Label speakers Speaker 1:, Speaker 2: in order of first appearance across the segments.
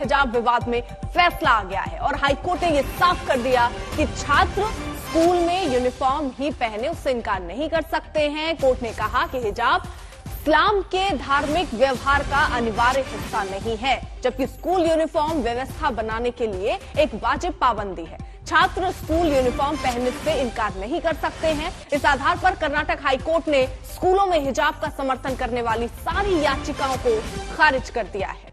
Speaker 1: हिजाब विवाद में फैसला आ गया है और हाईकोर्ट ने यह साफ कर दिया कि छात्र स्कूल में यूनिफॉर्म ही पहने उससे इनकार नहीं कर सकते हैं। कोर्ट ने कहा कि हिजाब इस्लाम के धार्मिक व्यवहार का अनिवार्य हिस्सा नहीं है, जबकि स्कूल यूनिफॉर्म व्यवस्था बनाने के लिए एक वाजिब पाबंदी है। छात्र स्कूल यूनिफॉर्म पहनने से इनकार नहीं कर सकते हैं। इस आधार पर कर्नाटक हाईकोर्ट ने स्कूलों में हिजाब का समर्थन करने वाली सारी याचिकाओं को खारिज कर दिया है।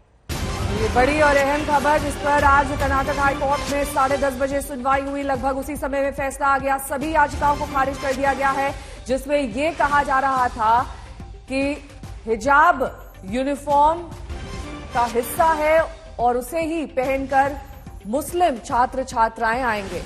Speaker 2: ये बड़ी और अहम खबर जिस पर आज कर्नाटक हाईकोर्ट में 10:30 बजे सुनवाई हुई। लगभग उसी समय में फैसला आ गया। सभी याचिकाओं को खारिज कर दिया गया है, जिसमें यह कहा जा रहा था कि हिजाब यूनिफॉर्म का हिस्सा है और उसे ही पहनकर मुस्लिम छात्र छात्राएं आएंगे।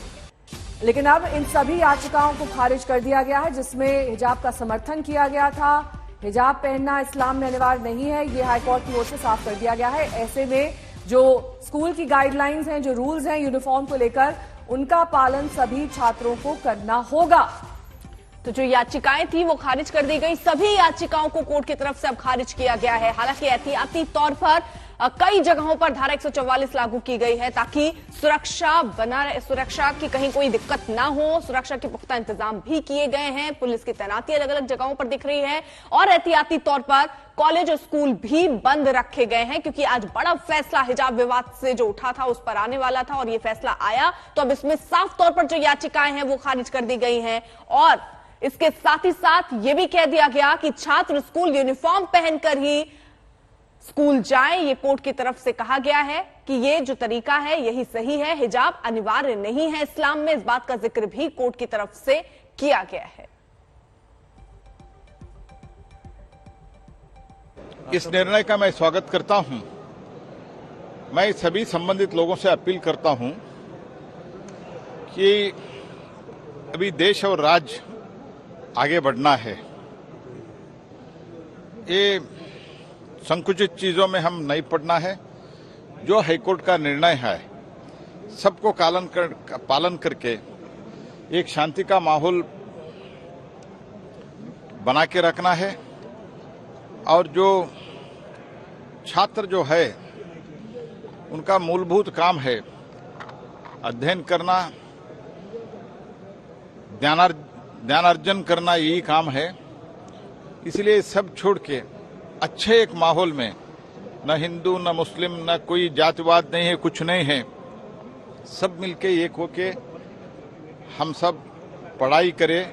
Speaker 2: लेकिन अब इन सभी याचिकाओं को खारिज कर दिया गया है, जिसमें हिजाब का समर्थन किया गया था। हिजाब पहनना इस्लाम में अनिवार्य नहीं है, ये हाईकोर्ट की ओर से साफ कर दिया गया है। ऐसे में जो स्कूल की गाइडलाइंस हैं, जो रूल्स हैं यूनिफॉर्म को लेकर, उनका पालन सभी छात्रों को करना होगा।
Speaker 1: तो जो याचिकाएं थी वो खारिज कर दी गई। सभी याचिकाओं को कोर्ट की तरफ से अब खारिज किया गया है। हालांकि एहतियाती तौर पर कई जगहों पर धारा 144 लागू की गई है ताकि सुरक्षा की कहीं कोई दिक्कत ना हो। सुरक्षा के पुख्ता इंतजाम भी किए गए हैं। पुलिस की तैनाती अलग अलग जगहों पर दिख रही है और एहतियाती तौर पर कॉलेज और स्कूल भी बंद रखे गए हैं, क्योंकि आज बड़ा फैसला हिजाब विवाद से जो उठा था उस पर आने वाला था और यह फैसला आया। तो अब इसमें साफ तौर पर जो याचिकाएं हैं वो खारिज कर दी गई हैं और इसके साथ ही साथ यह भी कह दिया गया कि छात्र स्कूल यूनिफॉर्म पहनकर ही स्कूल जाएं। ये कोर्ट की तरफ से कहा गया है कि ये जो तरीका है यही सही है। हिजाब अनिवार्य नहीं है इस्लाम में, इस बात का जिक्र भी कोर्ट की तरफ से किया गया है।
Speaker 3: इस निर्णय का मैं स्वागत करता हूं। मैं सभी संबंधित लोगों से अपील करता हूं कि अभी देश और राज्य आगे बढ़ना है। ये संकुचित चीजों में हम नहीं पड़ना है। जो हाईकोर्ट का निर्णय है सबको पालन करके एक शांति का माहौल बना के रखना है। और जो छात्र जो है उनका मूलभूत काम है अध्ययन करना, ज्ञानार्जन करना, यही काम है। इसलिए सब छोड़ के अच्छे एक माहौल में, न हिंदू न मुस्लिम न कोई जातिवाद नहीं है, कुछ नहीं है, सब मिलके एक होके हम सब पढ़ाई करें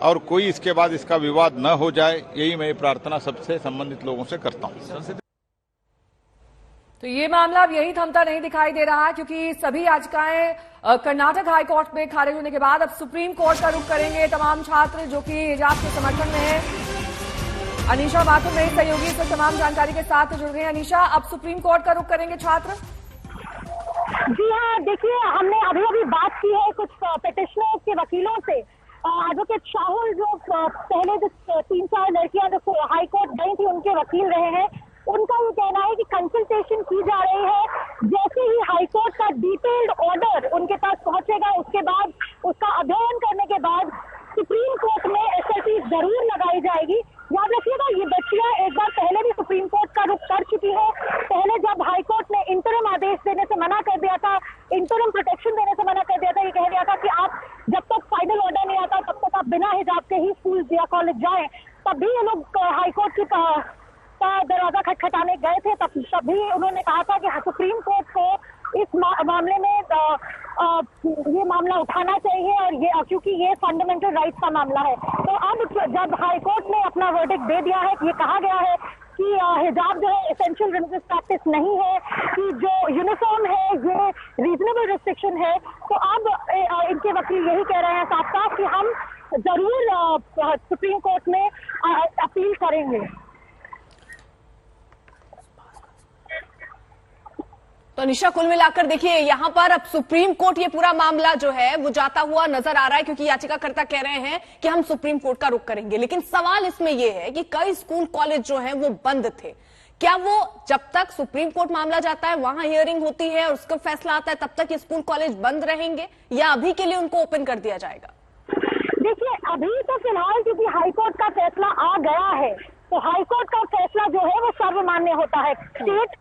Speaker 3: और कोई इसके बाद इसका विवाद न हो जाए, यही मैं प्रार्थना सबसे संबंधित लोगों से करता हूं।
Speaker 2: तो ये मामला अब यही थमता नहीं दिखाई दे रहा है, क्योंकि सभी याचिकाएं कर्नाटक हाईकोर्ट में खारिज होने के बाद अब सुप्रीम कोर्ट का रुख करेंगे तमाम छात्र जो कि हिजाब के समर्थन में है। अनीशा माथुर मेरी सहयोगी से तमाम जानकारी के साथ जुड़ गई। अनीशा, अब सुप्रीम कोर्ट का रुख करेंगे छात्र?
Speaker 4: जी हाँ, देखिए, हमने अभी बात की है कुछ पिटिशनर्स के वकीलों से। एडवोकेट शाहुल जो पहले जो 3-4 लड़कियां जो हाईकोर्ट गई थी उनके वकील रहे हैं, उनका ये कहना है कि कंसल्टेशन की जा रही है। जैसे ही हाईकोर्ट का डिटेल्ड ऑर्डर उनके पास पहुंचेगा, उसके बाद उसका अध्ययन करने के बाद सुप्रीम कोर्ट में एसएलटी जरूर लगाई जाएगी। याद रखिएगा, ये बच्चियां एक बार पहले भी सुप्रीम कोर्ट का रुख कर चुकी है। पहले जब हाईकोर्ट ने इंटरिम आदेश देने से मना कर दिया था, इंटरिम प्रोटेक्शन देने से मना कर दिया था, ये कह दिया था कि आप जब तक फाइनल ऑर्डर नहीं आता तब तक आप बिना हिजाब के ही स्कूल या कॉलेज जाएं, तब भी ये लोग हाईकोर्ट की का दरवाजा खटखटाने गए थे। तब भी उन्होंने कहा था कि सुप्रीम कोर्ट को इस मामले में ये मामला उठाना चाहिए और ये क्योंकि ये फंडामेंटल राइट्स का मामला है। तो अब जब हाईकोर्ट ने अपना वर्डिक्ट दे दिया है, ये कहा गया है कि हिजाब जो है एसेंशियल रिलीजियस प्रैक्टिस नहीं है, कि जो यूनिफॉर्म है ये रीजनेबल रिस्ट्रिक्शन है, तो अब इनके वकील यही कह रहे हैं साफ साफ कि हम जरूर सुप्रीम कोर्ट में अपील करेंगे।
Speaker 1: तो निशा, कुल मिलाकर देखिए यहां पर अब सुप्रीम कोर्ट ये पूरा मामला जो है वो जाता हुआ नजर आ रहा है, क्योंकि याचिकाकर्ता कह रहे हैं कि हम सुप्रीम कोर्ट का रुख करेंगे। लेकिन सवाल इसमें यह है कि कई स्कूल कॉलेज जो हैं वो बंद थे। क्या वो जब तक सुप्रीम कोर्ट मामला जाता है, वहां हियरिंग होती है और उसका फैसला आता है, तब तक ये स्कूल कॉलेज बंद रहेंगे या अभी के लिए उनको ओपन कर दिया जाएगा?
Speaker 4: देखिए, अभी तो फिलहाल क्योंकि हाईकोर्ट का फैसला आ गया है, तो हाईकोर्ट का फैसला जो है वो सर्वमान्य होता है। स्टेट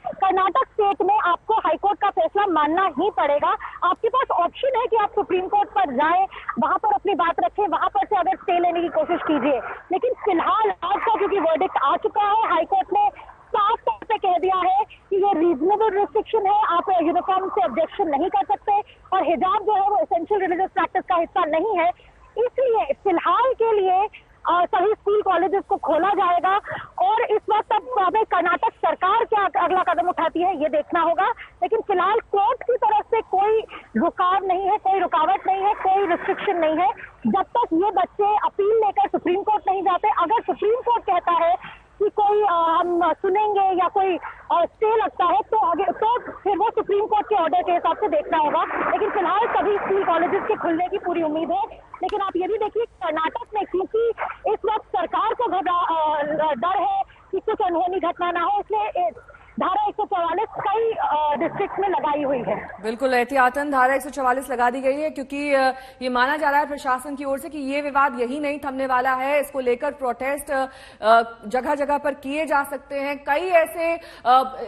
Speaker 4: कर्नाटक स्टेट में आपको हाईकोर्ट का फैसला मानना ही पड़ेगा। आपके पास ऑप्शन है कि आप सुप्रीम कोर्ट पर जाएं, वहां पर अपनी बात रखें, वहां पर से अगर स्टे लेने की कोशिश कीजिए। लेकिन फिलहाल आज का क्योंकि वर्डिक्ट आ चुका है, हाईकोर्ट ने साफ तौर पे कह दिया है कि ये रीजनेबल रिस्ट्रिक्शन है, आप यूनिफॉर्म से ऑब्जेक्शन नहीं कर सकते और हिजाब जो है वो एसेंशियल रिलीजियस प्रैक्टिस का हिस्सा नहीं है। इसलिए फिलहाल के लिए सभी स्कूल कॉलेजेस को खोला जाएगा और इस वक्त अब हमें कर्नाटक सरकार क्या अगला कदम उठाती है ये देखना होगा। लेकिन फिलहाल कोर्ट की तरफ से कोई रुकाव नहीं है, कोई रुकावट नहीं है, कोई रिस्ट्रिक्शन नहीं है जब तक ये बच्चे अपील लेकर सुप्रीम कोर्ट नहीं जाते। अगर सुप्रीम कोर्ट कहता है कि कोई हम सुनेंगे या कोई स्टे लगता है तो आगे तो फिर वो सुप्रीम कोर्ट के ऑर्डर के हिसाब से देखना होगा। लेकिन फिलहाल सभी स्कूल कॉलेजेस के खुलने की पूरी उम्मीद है। लेकिन आप ये भी देखिए कर्नाटक में क्योंकि इस वक्त सरकार को डर है कि कुछ अनहोनी घटना ना हो, इसलिए धारा 144 कई डिस्ट्रिक्ट में लगाई हुई है।
Speaker 2: बिल्कुल एहतियातन धारा 144 लगा दी गई है क्योंकि ये माना जा रहा है प्रशासन की ओर से कि ये विवाद यही नहीं थमने वाला है। इसको लेकर प्रोटेस्ट जगह जगह पर किए जा सकते हैं। कई ऐसे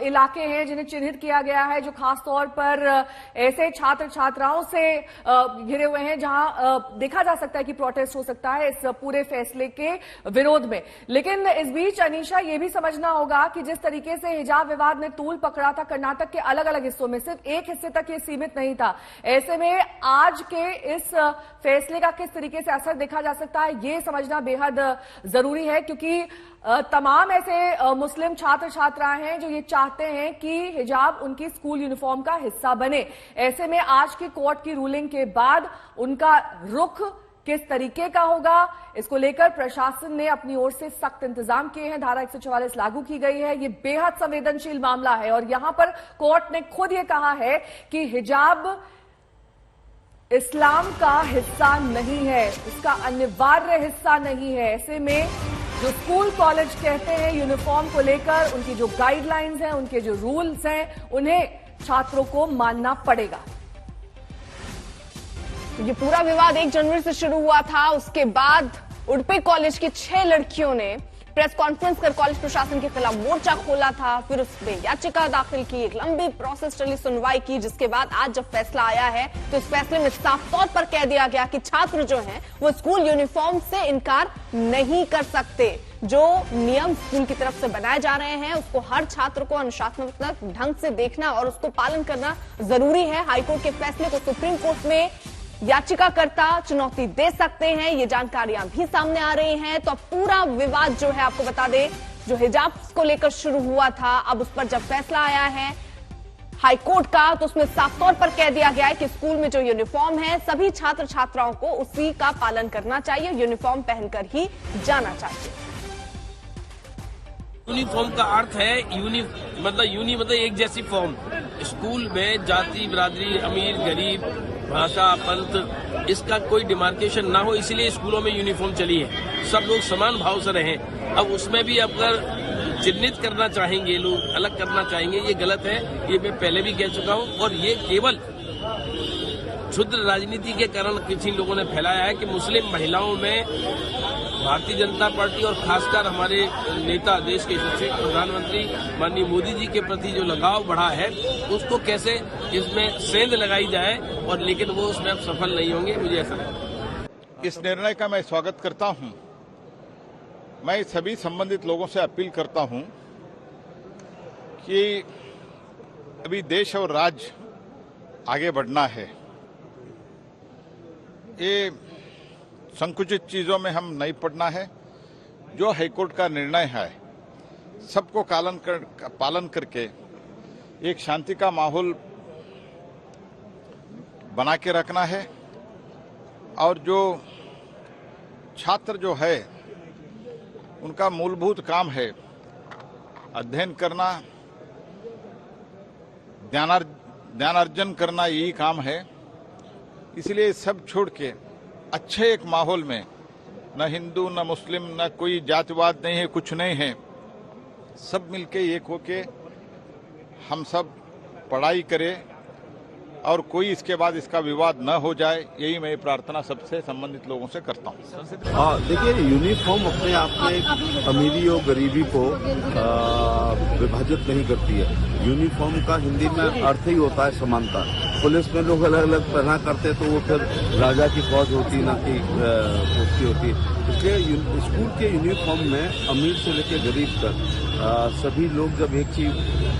Speaker 2: इलाके हैं जिन्हें चिन्हित किया गया है जो खासतौर पर ऐसे छात्र छात्राओं से घिरे हुए हैं जहां देखा जा सकता है कि प्रोटेस्ट हो सकता है इस पूरे फैसले के विरोध में। लेकिन इस बीच अनीशा ये भी समझना होगा कि जिस तरीके से हिजाब विवाद ने तूल पकड़ा था कर्नाटक के अलग अलग हिस्सों में, सिर्फ एक हिस्से तक ये सीमित नहीं था। ऐसे में आज के इस फैसले का किस तरीके से असर देखा जा सकता है ये समझना बेहद जरूरी है क्योंकि तमाम ऐसे मुस्लिम छात्र छात्राएं हैं जो ये चाहते हैं कि हिजाब उनकी स्कूल यूनिफॉर्म का हिस्सा बने। ऐसे में आज की कोर्ट की रूलिंग के बाद उनका रुख किस तरीके का होगा, इसको लेकर प्रशासन ने अपनी ओर से सख्त इंतजाम किए हैं। धारा 144 लागू की गई है। ये बेहद संवेदनशील मामला है और यहां पर कोर्ट ने खुद ये कहा है कि हिजाब इस्लाम का हिस्सा नहीं है, इसका अनिवार्य हिस्सा नहीं है। ऐसे में जो स्कूल कॉलेज कहते हैं यूनिफॉर्म को लेकर उनकी जो गाइडलाइंस हैं, उनके जो रूल्स हैं, उन्हें छात्रों को मानना पड़ेगा।
Speaker 1: ये पूरा विवाद 1 जनवरी से शुरू हुआ था। उसके बाद उडुपी कॉलेज की 6 लड़कियों ने प्रेस कॉन्फ्रेंस कर कॉलेज प्रशासन के खिलाफ मोर्चा खोला था। फिर उसमें याचिका दाखिल की, एक लंबी प्रोसेस चली, सुनवाई की, जिसके बाद आज जब फैसला आया है तो इस फैसले में साफ तौर पर कह दिया गया कि छात्र जो हैं वो स्कूल यूनिफॉर्म से इनकार नहीं कर सकते। जो नियम स्कूल की तरफ से बनाए जा रहे हैं उसको हर छात्र को अनुशासनात्मक ढंग से देखना और उसको पालन करना जरूरी है। हाईकोर्ट के फैसले को सुप्रीम कोर्ट में याचिकाकर्ता चुनौती दे सकते हैं, ये जानकारियां भी सामने आ रही हैं। तो अब पूरा विवाद जो है आपको बता दें, जो हिजाब को लेकर शुरू हुआ था, अब उस पर जब फैसला आया है हाईकोर्ट का तो उसमें साफ तौर पर कह दिया गया है कि स्कूल में जो यूनिफॉर्म है सभी छात्र छात्राओं को उसी का पालन करना चाहिए, यूनिफॉर्म पहनकर ही जाना चाहिए।
Speaker 5: यूनिफॉर्म का अर्थ है मतलब एक जैसी फॉर्म। स्कूल में जाति बिरादरी, अमीर गरीब, भाषा पंथ, इसका कोई डिमार्केशन ना हो, इसलिए स्कूलों में यूनिफॉर्म चली है। सब लोग समान भाव से रहें। अब उसमें भी अगर चिन्हित करना चाहेंगे लोग, अलग करना चाहेंगे, ये गलत है। ये मैं पहले भी कह चुका हूँ और ये केवल क्षुद्र राजनीति के कारण किसी लोगों ने फैलाया है कि मुस्लिम महिलाओं में भारतीय जनता पार्टी और खासकर हमारे नेता, देश के यशस्वी प्रधानमंत्री माननीय मोदी जी के प्रति जो लगाव बढ़ा है उसको कैसे इसमें सेंध लगाई जाए, और लेकिन वो उसमें अब सफल नहीं होंगे, मुझे ऐसा लगता है।
Speaker 3: इस निर्णय का मैं स्वागत करता हूं। मैं सभी संबंधित लोगों से अपील करता हूं कि अभी देश और राज्य आगे बढ़ना है। ये संकुचित चीजों में हम नहीं पड़ना है। जो हाईकोर्ट का निर्णय है सबको पालन करके एक शांति का माहौल बना के रखना है। और जो छात्र जो है उनका मूलभूत काम है अध्ययन करना, ज्ञानार्जन करना, यही काम है। इसलिए सब छोड़ के अच्छे एक माहौल में, न हिंदू न मुस्लिम न कोई जातिवाद नहीं है, कुछ नहीं है, सब मिलके एक होके हम सब पढ़ाई करें और कोई इसके बाद इसका विवाद न हो जाए, यही मैं प्रार्थना सबसे संबंधित लोगों से करता हूँ।
Speaker 6: देखिए, यूनिफॉर्म अपने आप में अमीरी और गरीबी को विभाजित नहीं करती है। यूनिफॉर्म का हिंदी में अर्थ ही होता है समानता। पुलिस में लोग अलग अलग पहना करते तो वो फिर राजा की फौज होती ना कि उसकी होती। इसलिए स्कूल के यूनिफॉर्म में अमीर से लेकर गरीब तक सभी लोग जब एक चीज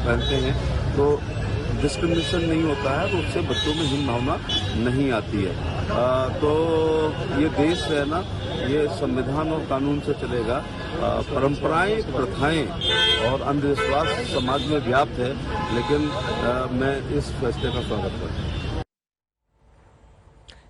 Speaker 6: पहनते हैं तो डिस्क्रिमिनेशन नहीं होता है, तो उससे बच्चों में हीन भावना नहीं आती है। तो ये देश है ना, ये संविधान और कानून से चलेगा। परंपराएं, प्रथाएं और अंधविश्वास समाज में व्याप्त है, लेकिन मैं इस फैसले का स्वागत करता हूँ।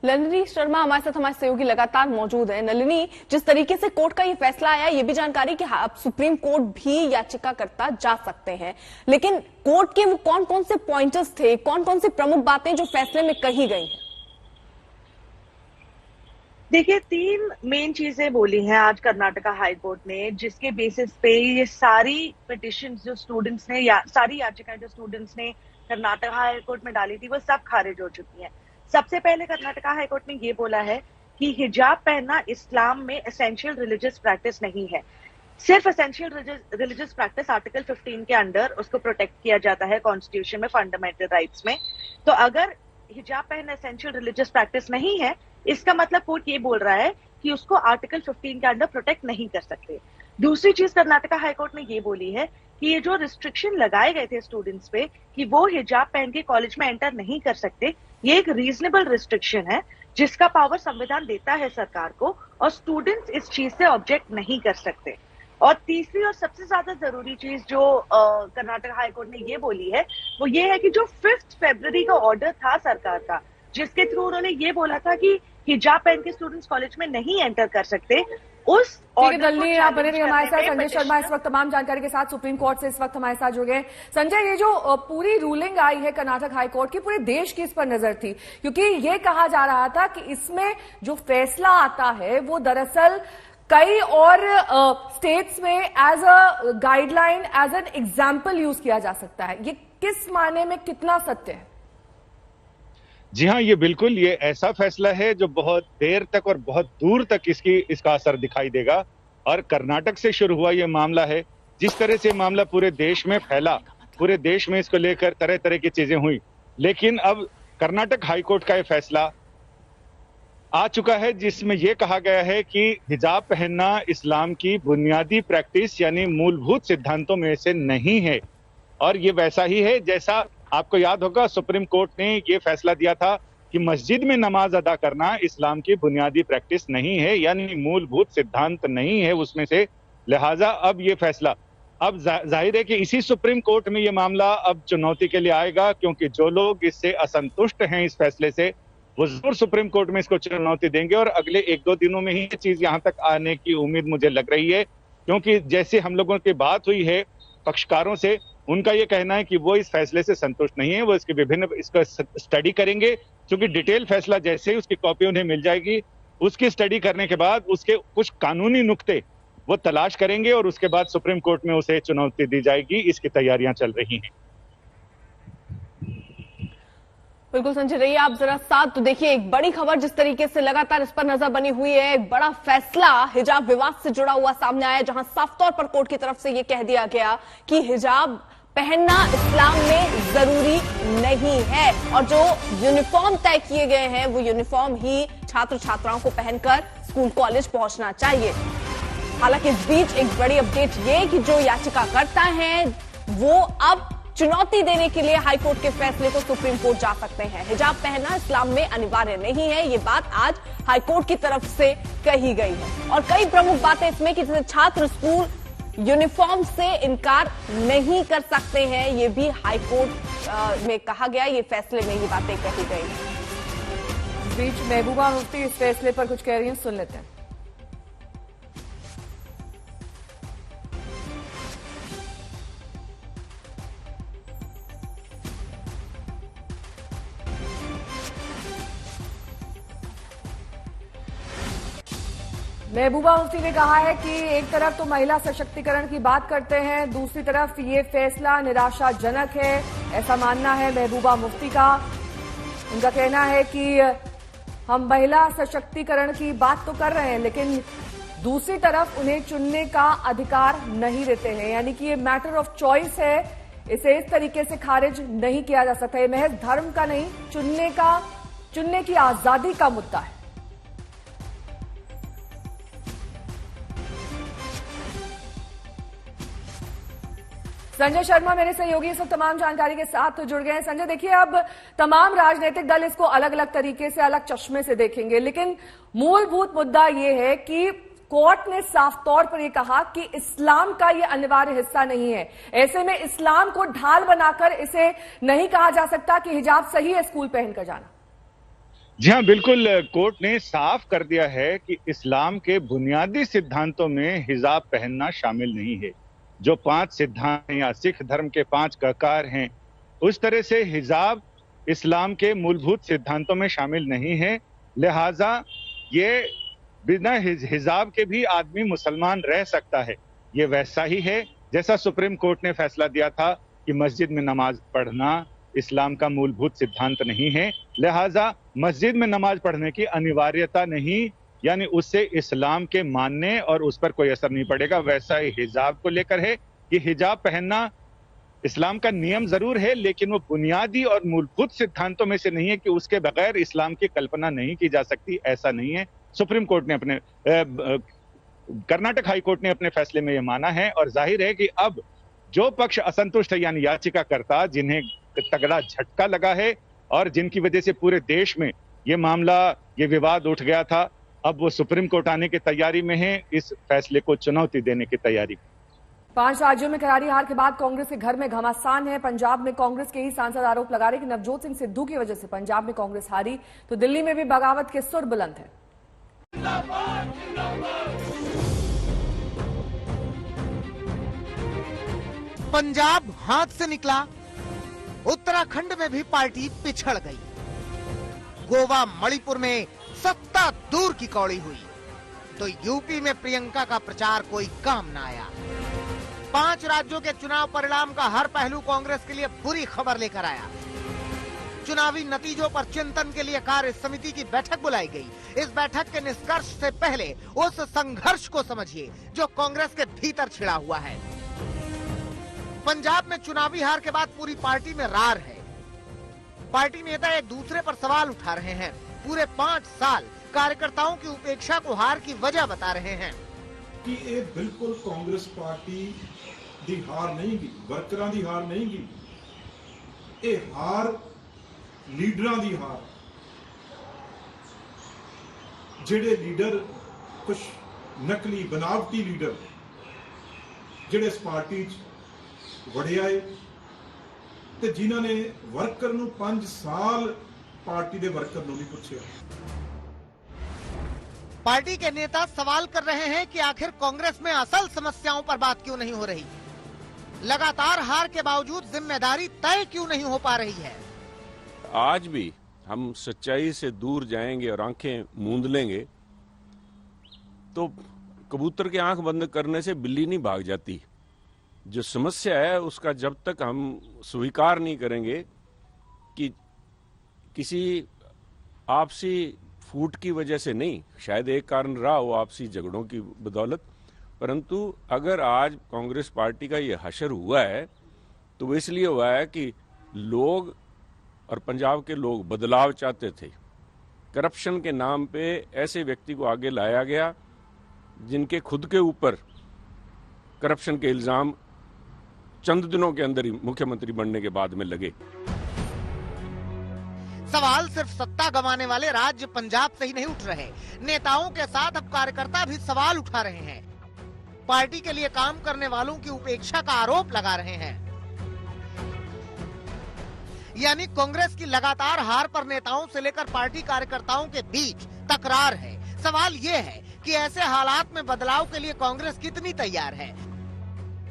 Speaker 1: नलिनी शर्मा हमारे साथ, हमारे सहयोगी लगातार मौजूद है। नलिनी, जिस तरीके से कोर्ट का ये फैसला आया, ये भी जानकारी कि अब सुप्रीम कोर्ट भी याचिकाकर्ता जा सकते हैं, लेकिन कोर्ट के वो कौन कौन से पॉइंटर्स थे, कौन कौन सी प्रमुख बातें जो फैसले में कही गई हैं?
Speaker 7: देखिए, 3 मेन चीजें बोली हैं आज कर्नाटका हाई कोर्ट ने, जिसके बेसिस पे ये सारी पिटिशन जो स्टूडेंट्स ने सारी याचिकाएं जो स्टूडेंट्स ने कर्नाटका हाई कोर्ट में डाली थी वो सब खारिज हो चुकी हैं। सबसे पहले कर्नाटका हाई कोर्ट ने ये बोला है कि हिजाब पहनना इस्लाम में एसेंशियल रिलीजियस प्रैक्टिस नहीं है। सिर्फ एसेंशियल रिलीजियस प्रैक्टिस आर्टिकल 15 के अंडर उसको प्रोटेक्ट किया जाता है कॉन्स्टिट्यूशन में, फंडामेंटल राइट्स में। तो अगर हिजाब पहनना एसेंशियल रिलीजियस प्रैक्टिस नहीं है, इसका मतलब कोर्ट ये बोल रहा है कि उसको आर्टिकल 15 के अंडर प्रोटेक्ट नहीं कर सकते। दूसरी चीज कर्नाटका हाईकोर्ट ने ये बोली है कि ये जो रिस्ट्रिक्शन लगाए गए थे स्टूडेंट्स पे कि वो हिजाब पहन के कॉलेज में एंटर नहीं कर सकते, ये एक रीजनेबल रिस्ट्रिक्शन है जिसका पावर संविधान देता है सरकार को, और स्टूडेंट्स इस चीज से ऑब्जेक्ट नहीं कर सकते। और तीसरी और सबसे ज्यादा जरूरी चीज जो कर्नाटक हाईकोर्ट ने ये बोली है वो ये है कि जो 5 फरवरी का ऑर्डर था सरकार का, जिसके थ्रू उन्होंने ये बोला था कि हिजाब पहन के स्टूडेंट्स कॉलेज में नहीं एंटर कर सकते, उस
Speaker 2: नलिनी आप बने रहिए हमारे साथ। संजय शर्मा इस वक्त तमाम जानकारी के साथ सुप्रीम कोर्ट से इस वक्त हमारे साथ जुड़ गए। संजय, ये जो पूरी रूलिंग आई है कर्नाटक हाई कोर्ट की, पूरे देश की इस पर नजर थी, क्योंकि ये कहा जा रहा था कि इसमें जो फैसला आता है वो दरअसल कई और स्टेट्स में as a guideline, as an example use किया जा सकता है। ये किस मायने में कितना सत्य है?
Speaker 8: जी हाँ, ये बिल्कुल ये ऐसा फैसला है जो बहुत देर तक और बहुत दूर तक इसका असर दिखाई देगा। और कर्नाटक से शुरू हुआ ये मामला है, जिस तरह से मामला पूरे देश में फैला, पूरे देश में इसको लेकर तरह तरह की चीजें हुई, लेकिन अब कर्नाटक हाईकोर्ट का ये फैसला आ चुका है जिसमें यह कहा गया है कि हिजाब पहनना इस्लाम की बुनियादी प्रैक्टिस यानी मूलभूत सिद्धांतों में से नहीं है। और ये वैसा ही है जैसा आपको याद होगा सुप्रीम कोर्ट ने ये फैसला दिया था कि मस्जिद में नमाज अदा करना इस्लाम की बुनियादी प्रैक्टिस नहीं है, यानी मूलभूत सिद्धांत नहीं है उसमें से। लिहाजा अब ये फैसला, अब जाहिर है कि इसी सुप्रीम कोर्ट में ये मामला अब चुनौती के लिए आएगा, क्योंकि जो लोग इससे असंतुष्ट हैं इस फैसले से, वो जरूर सुप्रीम कोर्ट में इसको चुनौती देंगे। और अगले 1-2 दिनों में ही ये चीज यहाँ तक आने की उम्मीद मुझे लग रही है, क्योंकि जैसे हम लोगों की बात हुई है पक्षकारों से, उनका ये कहना है कि वो इस फैसले से संतुष्ट नहीं है, वो इसका स्टडी करेंगे, क्योंकि डिटेल फैसला जैसे ही उसकी कॉपी उन्हें मिल जाएगी, उसकी स्टडी करने के बाद उसके कुछ कानूनी नुक्ते वो तलाश करेंगे और उसके बाद सुप्रीम कोर्ट में उसे चुनौती दी जाएगी। इसकी तैयारियां चल रही हैं।
Speaker 1: बिल्कुल संजय, रहिए आप जरा साथ। तो देखिए, एक बड़ी खबर जिस तरीके से लगातार इस पर नजर बनी हुई है, एक बड़ा फैसला हिजाब विवाद से जुड़ा हुआ सामने आया, जहां साफ तौर पर कोर्ट की तरफ से यह कह दिया गया कि हिजाब पहनना इस्लाम में जरूरी नहीं है, और जो यूनिफॉर्म तय किए गए हैं वो यूनिफॉर्म ही छात्र छात्राओं को पहनकर स्कूल कॉलेज पहुंचना चाहिए। हालांकि इस बीच एक बड़ी अपडेट ये कि जो याचिकाकर्ता हैं वो अब चुनौती देने के लिए हाईकोर्ट के फैसले को सुप्रीम कोर्ट जा सकते हैं। हिजाब पहनना इस्लाम में अनिवार्य नहीं है, ये बात आज हाईकोर्ट की तरफ से कही गई है। और कई प्रमुख बातें इसमें कि जैसे छात्र स्कूल यूनिफॉर्म से इनकार नहीं कर सकते हैं, ये भी हाईकोर्ट में कहा गया, ये फैसले में ये बातें कही गई।
Speaker 2: इस बीच महबूबा मुफ्ती इस फैसले पर कुछ कह रही हैं, सुन लेते हैं। महबूबा मुफ्ती ने कहा है कि एक तरफ तो महिला सशक्तिकरण की बात करते हैं, दूसरी तरफ ये फैसला निराशाजनक है, ऐसा मानना है महबूबा मुफ्ती का। उनका कहना है कि हम महिला सशक्तिकरण की बात तो कर रहे हैं, लेकिन दूसरी तरफ उन्हें चुनने का अधिकार नहीं देते हैं, यानी कि ये मैटर ऑफ चॉइस है इसे इस तरीके से खारिज नहीं किया जा सकता। ये महज धर्म का नहीं, चुनने की आजादी का मुद्दा है। संजय शर्मा मेरे सहयोगी इस वक्त तमाम जानकारी के साथ जुड़ गए हैं। संजय, देखिए, अब तमाम राजनीतिक दल इसको अलग अलग तरीके से, अलग चश्मे से देखेंगे, लेकिन मूलभूत मुद्दा यह है कि कोर्ट ने साफ तौर पर यह कहा कि इस्लाम का यह अनिवार्य हिस्सा नहीं है। ऐसे में इस्लाम को ढाल बनाकर इसे नहीं कहा जा सकता कि हिजाब सही है स्कूल पहनकर जाना।
Speaker 8: जी हाँ, बिल्कुल। कोर्ट ने साफ कर दिया है कि इस्लाम के बुनियादी सिद्धांतों में हिजाब पहनना शामिल नहीं है। जो 5 सिद्धांत या सिख धर्म के 5 ककार हैं, उस तरह से हिजाब इस्लाम के मूलभूत सिद्धांतों में शामिल नहीं है। लिहाजा ये बिना हिजाब के भी आदमी मुसलमान रह सकता है। ये वैसा ही है जैसा सुप्रीम कोर्ट ने फैसला दिया था कि मस्जिद में नमाज पढ़ना इस्लाम का मूलभूत सिद्धांत नहीं है। लिहाजा मस्जिद में नमाज पढ़ने की अनिवार्यता नहीं, यानी उससे इस्लाम के मानने और उस पर कोई असर नहीं पड़ेगा। वैसा ही हिजाब को लेकर है कि हिजाब पहनना इस्लाम का नियम जरूर है, लेकिन वो बुनियादी और मूलभूत सिद्धांतों में से नहीं है कि उसके बगैर इस्लाम की कल्पना नहीं की जा सकती। ऐसा नहीं है। सुप्रीम कोर्ट ने कर्नाटक हाई कोर्ट ने अपने फैसले में यह माना है, और जाहिर है कि अब जो पक्ष असंतुष्ट है, यानी याचिकाकर्ता, जिन्हें तगड़ा झटका लगा है और जिनकी वजह से पूरे देश में ये विवाद उठ गया था, अब वो सुप्रीम कोर्ट आने की तैयारी में है, इस फैसले को चुनौती देने की तैयारी।
Speaker 2: 5 राज्यों में करारी हार के बाद कांग्रेस के घर में घमासान है। पंजाब में कांग्रेस के ही सांसद आरोप लगा रहे कि नवजोत सिंह सिद्धू की वजह से पंजाब में कांग्रेस हारी, तो दिल्ली में भी बगावत के सुर बुलंद है।
Speaker 9: पंजाब हाथ से निकला, उत्तराखंड में भी पार्टी पिछड़ गई, गोवा मणिपुर में सत्ता दूर की कौड़ी हुई, तो यूपी में प्रियंका का प्रचार कोई काम न आया। 5 राज्यों के चुनाव परिणाम का हर पहलू कांग्रेस के लिए बुरी खबर लेकर आया। चुनावी नतीजों पर चिंतन के लिए कार्य समिति की बैठक बुलाई गई। इस बैठक के निष्कर्ष से पहले उस संघर्ष को समझिए जो कांग्रेस के भीतर छिड़ा हुआ है। पंजाब में चुनावी हार के बाद पूरी पार्टी में रार है। पार्टी नेता एक दूसरे पर सवाल उठा रहे हैं। पूरे 5 साल कार्यकर्ताओं की उपेक्षा को हार की वजह बता रहे हैं
Speaker 10: कि ये बिल्कुल कांग्रेस पार्टी दी हार नहीं गी, वर्करां दी हार नहीं गी, ये हार लीडरां दी हार। जेड़े लीडर कुछ नकली बनावटी लीडर जेड़े इस पार्टी वड़े आए ते जिन्हां ने वर्कर नूं 5 साल पार्टी दे वर्कर नूं नहीं पुछया।
Speaker 9: पार्टी के नेता सवाल कर रहे हैं कि आखिर कांग्रेस में असल समस्याओं पर बात क्यों नहीं हो रही, लगातार हार के बावजूद जिम्मेदारी तय क्यों नहीं हो पा रही है।
Speaker 11: आज भी हम सच्चाई से दूर जाएंगे और आंखें मूंद लेंगे तो कबूतर की आंख बंद करने से बिल्ली नहीं भाग जाती। जो समस्या है उसका जब तक हम स्वीकार नहीं करेंगे कि किसी आपसी फूट की वजह से नहीं, शायद एक कारण रहा हो आपसी झगड़ों की बदौलत, परंतु अगर आज कांग्रेस पार्टी का ये हशर हुआ है तो वो इसलिए हुआ है कि लोग और पंजाब के लोग बदलाव चाहते थे। करप्शन के नाम पे ऐसे व्यक्ति को आगे लाया गया जिनके खुद के ऊपर करप्शन के इल्जाम चंद दिनों के अंदर ही मुख्यमंत्री बनने के बाद में लगे।
Speaker 9: सवाल सिर्फ सत्ता गंवाने वाले राज्य पंजाब से ही नहीं उठ रहे, नेताओं के साथ अब कार्यकर्ता भी सवाल उठा रहे हैं। पार्टी के लिए काम करने वालों की उपेक्षा का आरोप लगा रहे हैं। यानी कांग्रेस की लगातार हार पर नेताओं से लेकर पार्टी कार्यकर्ताओं के बीच तकरार है। सवाल ये है कि ऐसे हालात में बदलाव के लिए कांग्रेस कितनी तैयार है।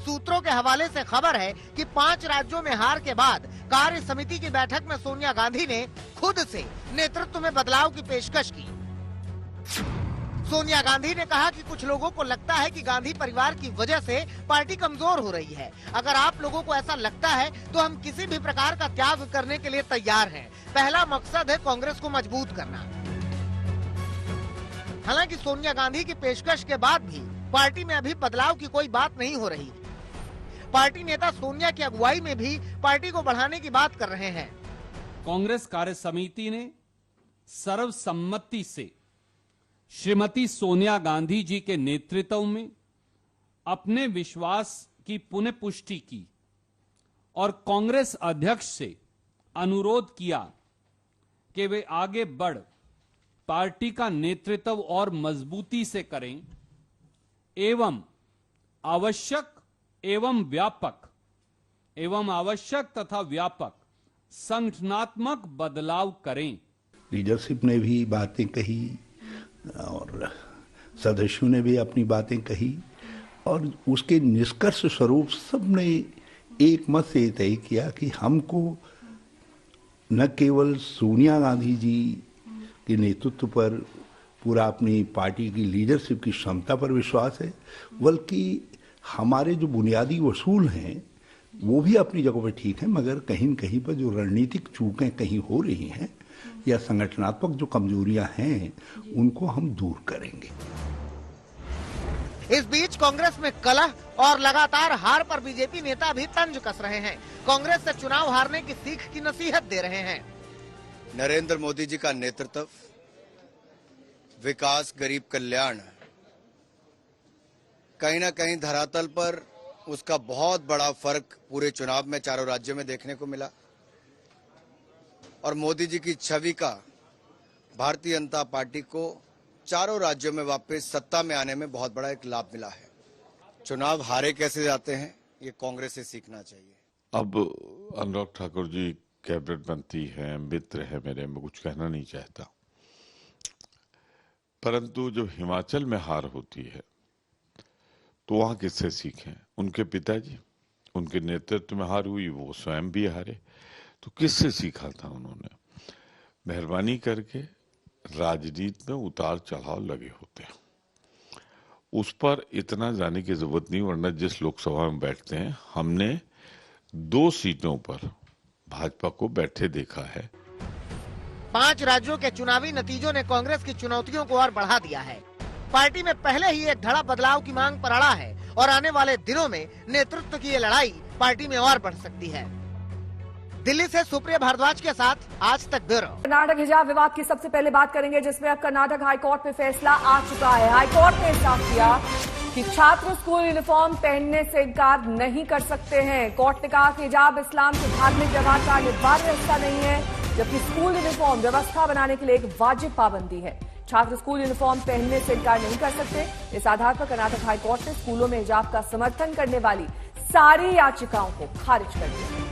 Speaker 9: सूत्रों के हवाले से खबर है कि 5 राज्यों में हार के बाद कार्य समिति की बैठक में सोनिया गांधी ने खुद से नेतृत्व में बदलाव की पेशकश की। सोनिया गांधी ने कहा कि कुछ लोगों को लगता है कि गांधी परिवार की वजह से पार्टी कमजोर हो रही है। अगर आप लोगों को ऐसा लगता है तो हम किसी भी प्रकार का त्याग करने के लिए तैयार हैं। पहला मकसद है कांग्रेस को मजबूत करना। हालांकि सोनिया गांधी की पेशकश के बाद भी पार्टी में अभी बदलाव की कोई बात नहीं हो रही। पार्टी नेता सोनिया की अगुवाई में भी पार्टी को बढ़ाने की बात कर रहे हैं।
Speaker 12: कांग्रेस कार्य समिति ने सर्वसम्मति से श्रीमती सोनिया गांधी जी के नेतृत्व में अपने विश्वास की पुनः पुष्टि की और कांग्रेस अध्यक्ष से अनुरोध किया कि वे आगे बढ़ पार्टी का नेतृत्व और मजबूती से करें एवं आवश्यक तथा व्यापक संगठनात्मक बदलाव करें।
Speaker 13: लीडरशिप ने भी बातें कही और सदस्यों ने भी अपनी बातें कही और उसके निष्कर्ष स्वरूप सबने एक मत से तय किया कि हमको न केवल सोनिया गांधी जी के नेतृत्व पर पूरा अपनी पार्टी की लीडरशिप की क्षमता पर विश्वास है, बल्कि हमारे जो बुनियादी उसूल हैं वो भी अपनी जगह पर ठीक है, मगर कहीं न कहीं पर जो रणनीतिक चूकें कहीं हो रही हैं या संगठनात्मक जो कमजोरियां हैं उनको हम दूर करेंगे।
Speaker 9: इस बीच कांग्रेस में कलह और लगातार हार पर बीजेपी नेता भी तंज कस रहे हैं। कांग्रेस से चुनाव हारने की सीख की नसीहत दे रहे हैं।
Speaker 14: नरेंद्र मोदी जी का नेतृत्व, विकास, गरीब कल्याण, कहीं ना कहीं धरातल पर उसका बहुत बड़ा फर्क पूरे चुनाव में चारों राज्यों में देखने को मिला और मोदी जी की छवि का भारतीय जनता पार्टी को चारों राज्यों में वापस सत्ता में आने में बहुत बड़ा एक लाभ मिला है। चुनाव हारे कैसे जाते हैं ये कांग्रेस से सीखना चाहिए।
Speaker 11: अब अनुराग ठाकुर जी कैबिनेट मंत्री हैं, मित्र है मेरे, मैं कुछ कहना नहीं चाहता, परंतु जब हिमाचल में हार होती है तो वहां किससे सीखें? उनके पिताजी, उनके नेतृत्व में हार हुई, वो स्वयं भी हारे, तो किससे सीखा था उन्होंने? मेहरबानी करके राजनीति में उतार चढ़ाव लगे होते हैं, उस पर इतना जाने की जरूरत नहीं, वरना जिस लोकसभा में बैठते हैं, हमने 2 सीटों पर भाजपा को बैठे देखा है।
Speaker 9: 5 राज्यों के चुनावी नतीजों ने कांग्रेस की चुनौतियों को और बढ़ा दिया है। पार्टी में पहले ही एक धड़ा बदलाव की मांग पर अड़ा है और आने वाले दिनों में नेतृत्व की ये लड़ाई पार्टी में और बढ़ सकती है। दिल्ली से सुप्रिया भारद्वाज के साथ आज तक ब्यूरो।
Speaker 2: कर्नाटक हिजाब विवाद की सबसे पहले बात करेंगे, जिसमें अब कर्नाटक हाईकोर्ट में फैसला आ चुका है। हाईकोर्ट ने साफ किया कि छात्र स्कूल यूनिफॉर्म पहनने से इनकार नहीं कर सकते हैं। कोर्ट ने कहा कि हिजाब इस्लाम के धार्मिक व्यवहार का अनिवार्य हिस्सा नहीं है, जबकि स्कूल यूनिफॉर्म व्यवस्था बनाने के लिए एक वाजिब पाबंदी है। छात्र स्कूल यूनिफॉर्म पहनने से इनकार नहीं कर सकते। इस आधार पर कर्नाटक हाईकोर्ट ने स्कूलों में हिजाब का समर्थन करने वाली सारी याचिकाओं को खारिज कर दिया।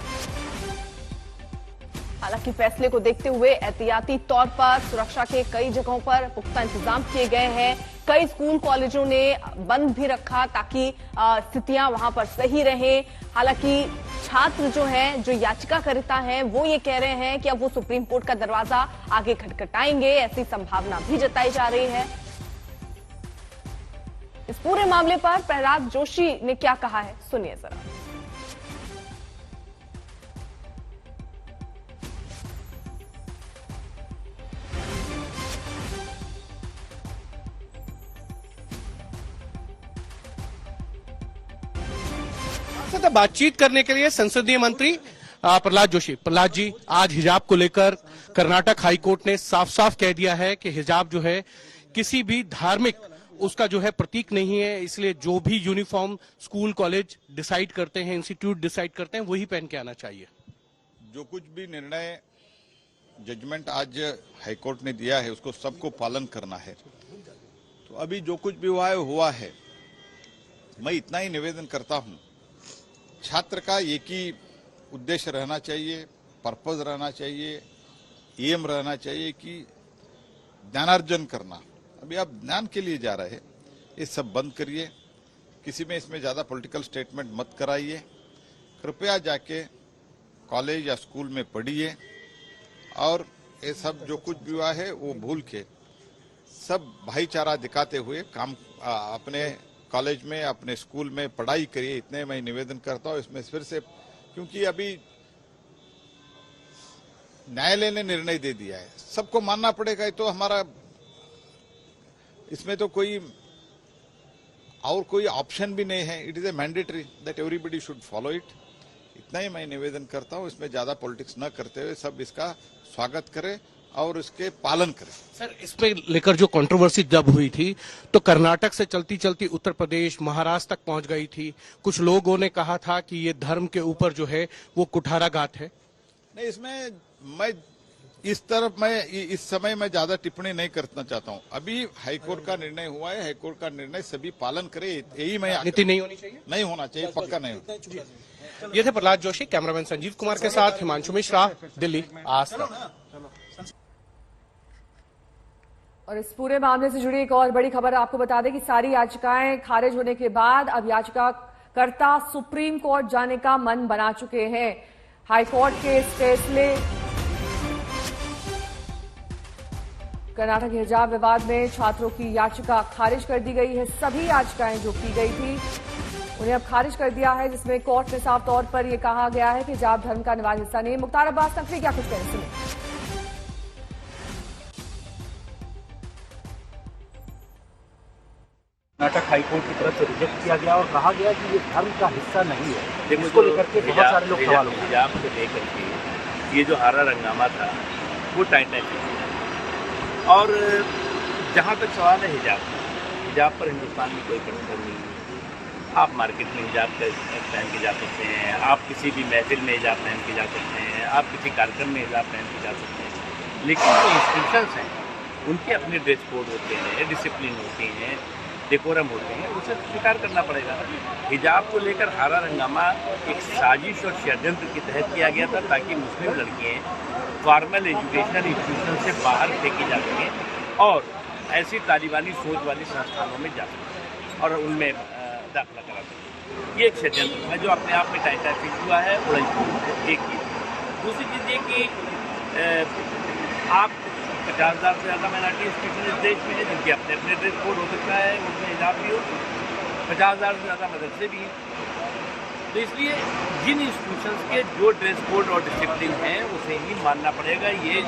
Speaker 1: हालांकि फैसले को देखते हुए एहतियाती तौर पर सुरक्षा के कई जगहों पर पुख्ता इंतजाम किए गए हैं। कई स्कूल कॉलेजों ने बंद भी रखा ताकि स्थितियां वहां पर सही रहें। हालांकि छात्र जो हैं, जो याचिकाकर्ता हैं, वो ये कह रहे हैं कि अब वो सुप्रीम कोर्ट का दरवाजा आगे खटखटाएंगे, ऐसी संभावना भी जताई जा रही है। इस पूरे मामले पर प्रहलाद जोशी ने क्या कहा है, सुनिए जरा।
Speaker 15: बातचीत करने के लिए संसदीय मंत्री प्रहलाद जोशी। प्रहलाद जी, आज हिजाब को लेकर कर्नाटक हाईकोर्ट ने साफ साफ कह दिया है कि हिजाब जो है किसी भी धार्मिक उसका जो है प्रतीक नहीं है, इसलिए जो भी यूनिफॉर्म स्कूल कॉलेज डिसाइड करते हैं, इंस्टीट्यूट डिसाइड करते हैं, वही पहन के आना चाहिए।
Speaker 3: जो कुछ भी निर्णय जजमेंट आज हाईकोर्ट ने दिया है उसको सबको पालन करना है। तो अभी जो कुछ भी हुआ है, मैं इतना ही निवेदन करता हूं, छात्र का एक ही उद्देश्य रहना चाहिए, पर्पज रहना चाहिए, एम रहना चाहिए कि ज्ञानार्जन करना। अभी आप ज्ञान के लिए जा रहे हैं, ये सब बंद करिए, किसी में इसमें ज्यादा पॉलिटिकल स्टेटमेंट मत कराइए। कृपया जाके कॉलेज या स्कूल में पढ़िए और ये सब जो कुछ भी हुआ है वो भूल के सब भाईचारा दिखाते हुए काम अपने कॉलेज में, अपने स्कूल में पढ़ाई करिए। इतने मैं निवेदन करता हूं। इसमें फिर से, क्योंकि अभी न्यायालय ने निर्णय दे दिया है, सबको मानना पड़ेगा। तो हमारा इसमें तो कोई और कोई ऑप्शन भी नहीं है। It is a mandatory that everybody should follow it. इतना ही मैं निवेदन करता हूं, इसमें ज्यादा पॉलिटिक्स न करते हुए सब इसका स्वागत करें और इसके पालन करें।
Speaker 15: सर, इसमें लेकर जो कंट्रोवर्सी जब हुई थी तो कर्नाटक से चलती चलती उत्तर प्रदेश, महाराष्ट्र तक पहुंच गई थी। कुछ लोगों ने कहा था कि ये धर्म के ऊपर जो है वो कुठाराघात है।
Speaker 3: नहीं, इसमें मैं इस तरफ मैं इस समय मैं ज्यादा टिप्पणी नहीं करना चाहता हूं। अभी हाईकोर्ट का निर्णय हुआ है, हाईकोर्ट का निर्णय सभी पालन करें, यही मैं
Speaker 15: नीति नहीं होनी चाहिए,
Speaker 3: नहीं होना चाहिए, पक्का नहीं होना।
Speaker 15: ये थे प्रहलाद जोशी। कैमरामैन संजीव कुमार के साथ हिमांशु मिश्रा, दिल्ली, आज तक।
Speaker 2: और इस पूरे मामले से जुड़ी एक और बड़ी खबर आपको बता दें कि सारी याचिकाएं खारिज होने के बाद अब याचिकाकर्ता सुप्रीम कोर्ट जाने का मन बना चुके हैं। हाईकोर्ट के इस फैसले कर्नाटक हिजाब विवाद में छात्रों की याचिका खारिज कर दी गई है। सभी याचिकाएं जो की गई थी उन्हें अब खारिज कर दिया है, जिसमें कोर्ट में साफ तौर पर यह कहा गया है कि हिजाब धर्म का अनिवार्य हिस्सा नहीं है। मुख्तार अब्बास नकवी क्या कुछ कहें, सुनिए।
Speaker 16: कर्नाटक हाईकोर्ट की तरफ से रिजेक्ट किया गया और कहा गया कि ये धर्म का हिस्सा नहीं है। इसको लेकर के बहुत सारे लोग सवाल उठाए।
Speaker 17: हिजाब को लेकर के ये जो हरा रंगामा था वो टाइटनेस और जहाँ तक सवाल है हिजाब पर हिंदुस्तान में कोई प्रतिबंध नहीं है। आप मार्केट में हिजाब पहन के जा सकते हैं, आप किसी भी महफिल में हिजाब पहन के जा सकते हैं, आप किसी कार्यक्रम में हिजाब पहन के जा सकते हैं। लेकिन जो इंस्टीट्यूशंस हैं उनके अपने ड्रेस कोड होते हैं, डिसिप्लिन होती हैं, डेकोरम होते हैं, उसे स्वीकार करना पड़ेगा। हिजाब को लेकर हरा रंगामा एक साजिश और षड्यंत्र के तहत किया गया था ताकि मुस्लिम लड़कियाँ फॉर्मल एजुकेशनल इंस्टीट्यूशन से बाहर फेंकी जा सकें और ऐसी तालिबानी सोच वाली संस्थानों में जा सकें और उनमें दाखिला करा सकें। ये एक षड्यंत्र है जो अपने आप में टाइटैटिक हुआ है। एक चीज़, दूसरी चीज़ ये कि आप 50,000 से ज़्यादा माइनॉरिटी इंस्टीट्यूशन इस देश में है जिनके अपने अपने ड्रेस कोड हो सकता है, उसमें हिजाब भी हो, 50,000 से ज़्यादा मदरसे भी हैं। तो इसलिए जिन इंस्टीट्यूशंस के जो ड्रेस कोड और डिसिप्लिन हैं उसे ही मानना पड़ेगा। ये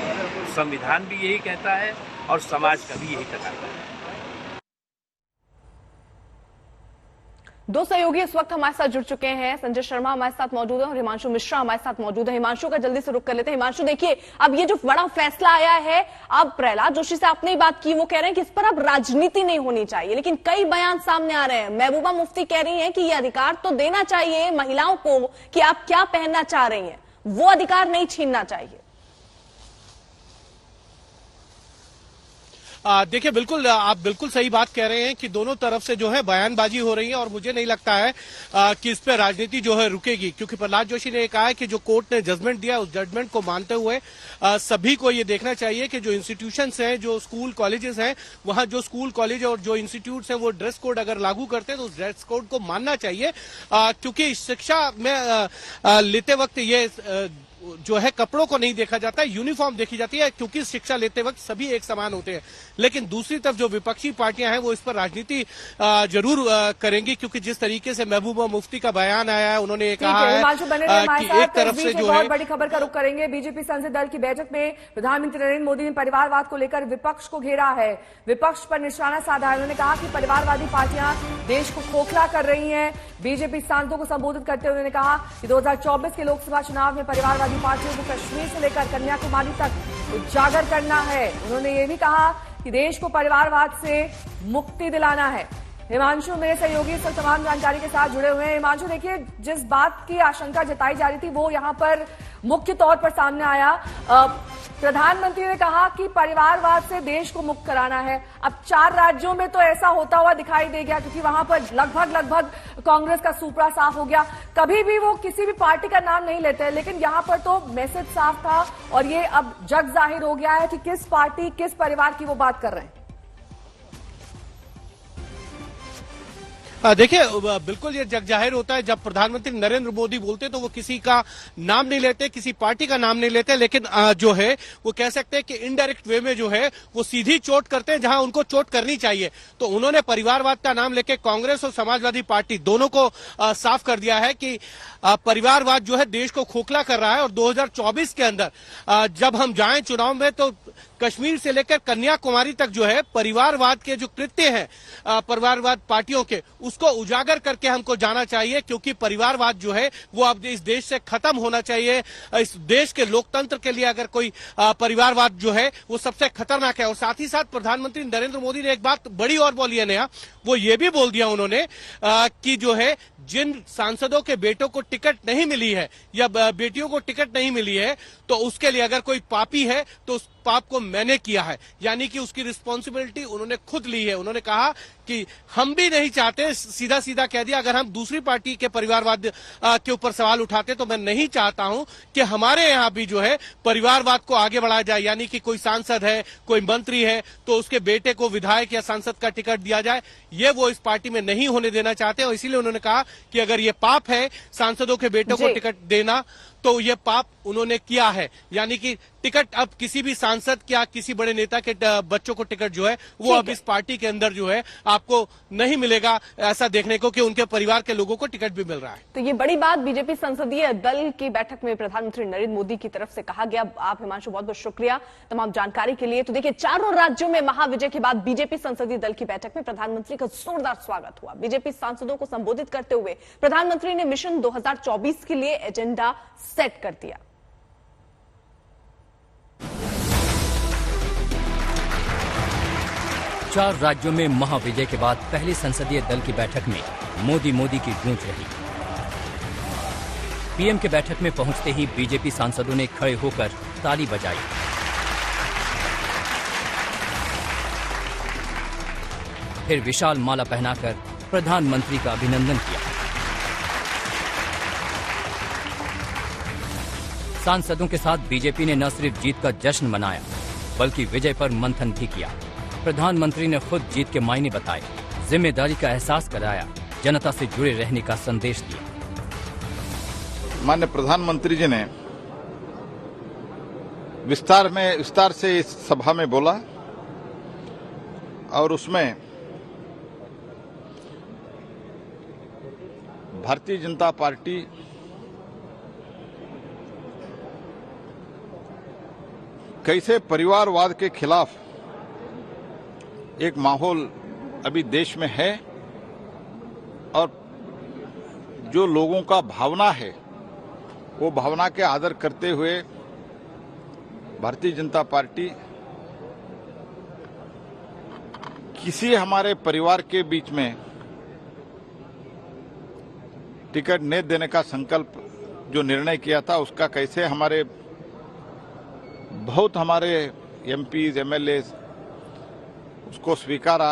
Speaker 17: संविधान भी यही कहता है और समाज का भी यही कहता है।
Speaker 1: दो सहयोगी इस वक्त हमारे साथ जुड़ चुके हैं। संजय शर्मा हमारे साथ मौजूद है और हिमांशु मिश्रा हमारे साथ मौजूद है। हिमांशु का जल्दी से रुक कर लेते हैं। हिमांशु, देखिए अब ये जो बड़ा फैसला आया है, अब प्रहलाद जोशी से आपने ही बात की, वो कह रहे हैं कि इस पर अब राजनीति नहीं होनी चाहिए, लेकिन कई बयान सामने आ रहे हैं। महबूबा मुफ्ती कह रही हैं कि ये अधिकार तो देना चाहिए महिलाओं को कि आप क्या पहनना चाह रही हैं, वो अधिकार नहीं छीनना चाहिए।
Speaker 15: देखिए, बिल्कुल आप बिल्कुल सही बात कह रहे हैं कि दोनों तरफ से जो है बयानबाजी हो रही है और मुझे नहीं लगता है कि इस पर राजनीति जो है रुकेगी, क्योंकि प्रहलाद जोशी ने कहा है कि जो कोर्ट ने जजमेंट दिया उस जजमेंट को मानते हुए सभी को ये देखना चाहिए कि जो इंस्टीट्यूशंस हैं, जो स्कूल कॉलेजेस हैं, वहां जो स्कूल कॉलेज और जो इंस्टीट्यूट्स हैं वो ड्रेस कोड अगर लागू करते हैं तो उस ड्रेस कोड को मानना चाहिए, क्योंकि शिक्षा में लेते वक्त ये जो है कपड़ों को नहीं देखा जाता है, यूनिफॉर्म देखी जाती है, क्योंकि शिक्षा लेते वक्त सभी एक समान होते हैं। लेकिन दूसरी तरफ जो विपक्षी पार्टियां हैं वो इस पर राजनीति जरूर करेंगी, क्योंकि जिस तरीके से महबूबा मुफ्ती का बयान आया है, उन्होंने ये कहा है कि एक तरफ से जो है
Speaker 2: बड़ी खबर का रुख करेंगे। बीजेपी संसदीय दल की बैठक में प्रधानमंत्री नरेंद्र मोदी ने परिवारवाद को लेकर विपक्ष को घेरा है, विपक्ष पर निशाना साधा है। उन्होंने कहा कि परिवारवादी पार्टियां देश को खोखला कर रही हैं। बीजेपी सांसदों को संबोधित करते हुए उन्होंने कहा कि 2024 के लोकसभा चुनाव में परिवारवादी पार्टियों को कश्मीर से लेकर कन्याकुमारी तक उजागर करना है। उन्होंने ये भी कहा कि देश को परिवारवाद से मुक्ति दिलाना है। हिमांशु मेरे सहयोगी इस तमाम जानकारी के साथ जुड़े हुए हैं। हिमांशु, देखिए जिस बात की आशंका जताई जा रही थी वो यहाँ पर मुख्य तौर पर सामने आया। प्रधानमंत्री ने कहा कि परिवारवाद से देश को मुक्त कराना है। अब 4 राज्यों में तो ऐसा होता हुआ दिखाई दे गया, क्योंकि वहां पर लगभग कांग्रेस का सुपड़ा साफ हो गया। कभी भी वो किसी भी पार्टी का नाम नहीं लेते हैं, लेकिन यहाँ पर तो मैसेज साफ था और ये अब जग जाहिर हो गया है कि किस पार्टी किस परिवार की वो बात कर रहे हैं।
Speaker 15: देखिए, बिल्कुल ये जग जाहिर होता है जब प्रधानमंत्री नरेंद्र मोदी बोलते तो वो किसी का नाम नहीं लेते, किसी पार्टी का नाम नहीं लेते, लेकिन जो है वो कह सकते हैं कि इनडायरेक्ट वे में जो है वो सीधी चोट करते हैं जहां उनको चोट करनी चाहिए। तो उन्होंने परिवारवाद का नाम लेके कांग्रेस और समाजवादी पार्टी दोनों को साफ कर दिया है कि परिवारवाद जो है देश को खोखला कर रहा है और 2024 के अंदर जब हम जाएं चुनाव में तो कश्मीर से लेकर कन्याकुमारी तक जो है परिवारवाद के जो कृत्य हैं परिवारवाद पार्टियों के, उसको उजागर करके हमको जाना चाहिए, क्योंकि परिवारवाद जो है वो अब इस देश से खत्म होना चाहिए। इस देश के लोकतंत्र के लिए अगर कोई परिवारवाद जो है वो सबसे खतरनाक है। और साथ ही साथ प्रधानमंत्री नरेंद्र मोदी ने एक बात बड़ी और बोली है नया, वो ये भी बोल दिया उन्होंने कि जो है जिन सांसदों के बेटों को टिकट नहीं मिली है या बेटियों को टिकट नहीं मिली है, तो उसके लिए अगर कोई पापी है तो उस पाप को मैंने किया है, यानी कि उसकी रिस्पॉन्सिबिलिटी उन्होंने खुद ली है। उन्होंने कहा कि हम भी नहीं चाहते, सीधा सीधा कह दिया, अगर हम दूसरी पार्टी के परिवारवाद के ऊपर सवाल उठाते तो मैं नहीं चाहता हूं कि हमारे यहां भी जो है परिवारवाद को आगे बढ़ाया जाए, यानी कि कोई सांसद है, कोई मंत्री है तो उसके बेटे को विधायक या सांसद का टिकट दिया जाए, ये वो इस पार्टी में नहीं होने देना चाहते। और इसीलिए उन्होंने कहा कि अगर ये पाप है सांसदों के बेटों को टिकट देना, तो ये पाप उन्होंने किया है, यानी कि टिकट अब किसी भी सांसद या किसी बड़े नेता के बच्चों को टिकट जो है वो अब इस पार्टी के अंदर जो है आपको नहीं मिलेगा ऐसा देखने को कि उनके परिवार के लोगों को टिकट भी मिल रहा है।
Speaker 1: तो ये बड़ी बात बीजेपी संसदीय दल की बैठक में प्रधानमंत्री नरेंद्र मोदी की तरफ से कहा गया। आप हिमांशु बहुत बहुत शुक्रिया तमाम जानकारी के लिए। तो देखिए, चारों राज्यों में महाविजय के बाद बीजेपी संसदीय दल की बैठक में प्रधानमंत्री का जोरदार स्वागत हुआ। बीजेपी सांसदों को संबोधित करते हुए प्रधानमंत्री ने मिशन 2024 के लिए एजेंडा सेट कर दिया।
Speaker 18: चार राज्यों में महाविजय के बाद पहली संसदीय दल की बैठक में मोदी मोदी की गूंज रही। पीएम के बैठक में पहुंचते ही बीजेपी सांसदों ने खड़े होकर ताली बजाई। फिर विशाल माला पहनाकर प्रधानमंत्री का अभिनंदन किया। सांसदों के साथ बीजेपी ने न सिर्फ जीत का जश्न मनाया, बल्कि विजय पर मंथन भी किया। प्रधानमंत्री ने खुद जीत के मायने बताए, जिम्मेदारी का एहसास कराया, जनता से जुड़े रहने का संदेश दिया।
Speaker 3: माननीय प्रधानमंत्री जी ने विस्तार से इस सभा में बोला और उसमें भारतीय जनता पार्टी कैसे परिवारवाद के खिलाफ एक माहौल अभी देश में है और जो लोगों का भावना है वो भावना के आदर करते हुए भारतीय जनता पार्टी किसी हमारे परिवार के बीच में टिकट न देने का संकल्प जो निर्णय किया था उसका कैसे बहुत हमारे एमपीज एमएलए उसको स्वीकारा।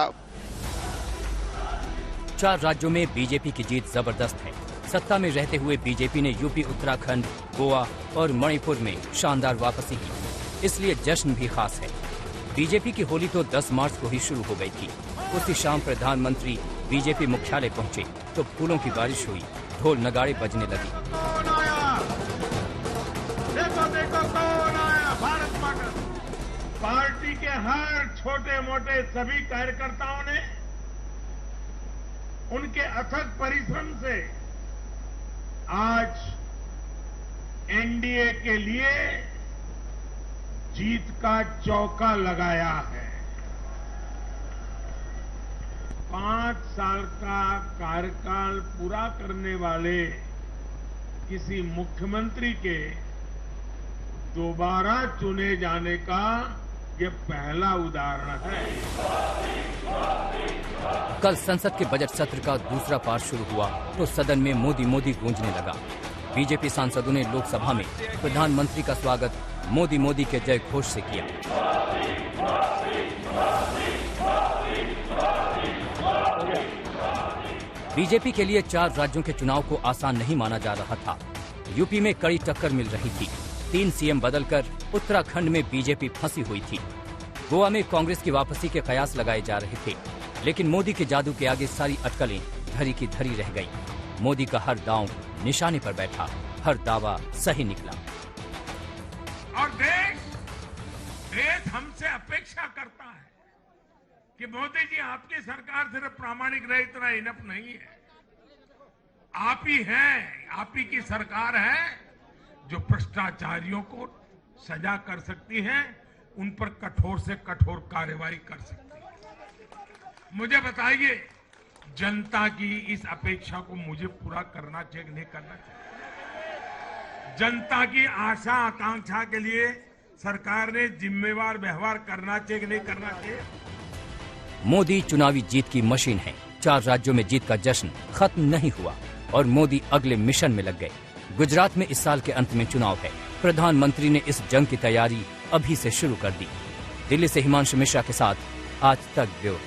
Speaker 18: चार राज्यों में बीजेपी की जीत जबरदस्त है। सत्ता में रहते हुए बीजेपी ने यूपी, उत्तराखंड, गोवा और मणिपुर में शानदार वापसी की, इसलिए जश्न भी खास है। बीजेपी की होली तो 10 मार्च को ही शुरू हो गई थी। उसी शाम प्रधानमंत्री बीजेपी मुख्यालय पहुंचे तो फूलों की बारिश हुई, ढोल नगाड़े बजने लगी।
Speaker 19: देखो कौन आया, भारत माता। पार्टी के हर छोटे मोटे सभी कार्यकर्ताओं ने उनके अथक परिश्रम से आज एनडीए के लिए जीत का चौका लगाया है। 5 साल का कार्यकाल पूरा करने वाले किसी मुख्यमंत्री के दोबारा चुने जाने का ये पहला उदाहरण है।
Speaker 18: कल संसद के बजट सत्र का दूसरा पार्ट शुरू हुआ तो सदन में मोदी मोदी गूंजने लगा। बीजेपी सांसदों ने लोकसभा में प्रधानमंत्री का स्वागत मोदी मोदी के जय घोष से किया। बीजेपी के लिए 4 राज्यों के चुनाव को आसान नहीं माना जा रहा था। यूपी में कड़ी टक्कर मिल रही थी। 3 सीएम बदलकर उत्तराखंड में बीजेपी फंसी हुई थी। गोवा में कांग्रेस की वापसी के कयास लगाए जा रहे थे, लेकिन मोदी के जादू के आगे सारी अटकलें धरी की धरी रह गई। मोदी का हर दांव निशाने पर बैठा, हर दावा सही निकला।
Speaker 19: और देश हमसे अपेक्षा करता है कि मोदी जी आपकी सरकार सिर्फ प्रामाणिक रहे इतना इनफ नहीं है। आप ही हैं, आप ही की सरकार है जो भ्रष्टाचारियों को सजा कर सकती है, उन पर कठोर से कठोर कार्रवाई कर सकती है। मुझे बताइए, जनता की इस अपेक्षा को मुझे पूरा करना चाहिए कि नहीं करना चाहिए? जनता की आशा आकांक्षा के लिए सरकार ने जिम्मेवार व्यवहार करना चाहिए कि नहीं करना चाहिए?
Speaker 18: मोदी चुनावी जीत की मशीन है। 4 राज्यों में जीत का जश्न खत्म नहीं हुआ और मोदी अगले मिशन में लग गए। गुजरात में इस साल के अंत में चुनाव है। प्रधानमंत्री ने इस जंग की तैयारी अभी से शुरू कर दी। दिल्ली से हिमांशु मिश्रा के साथ आज तक ब्यूरो।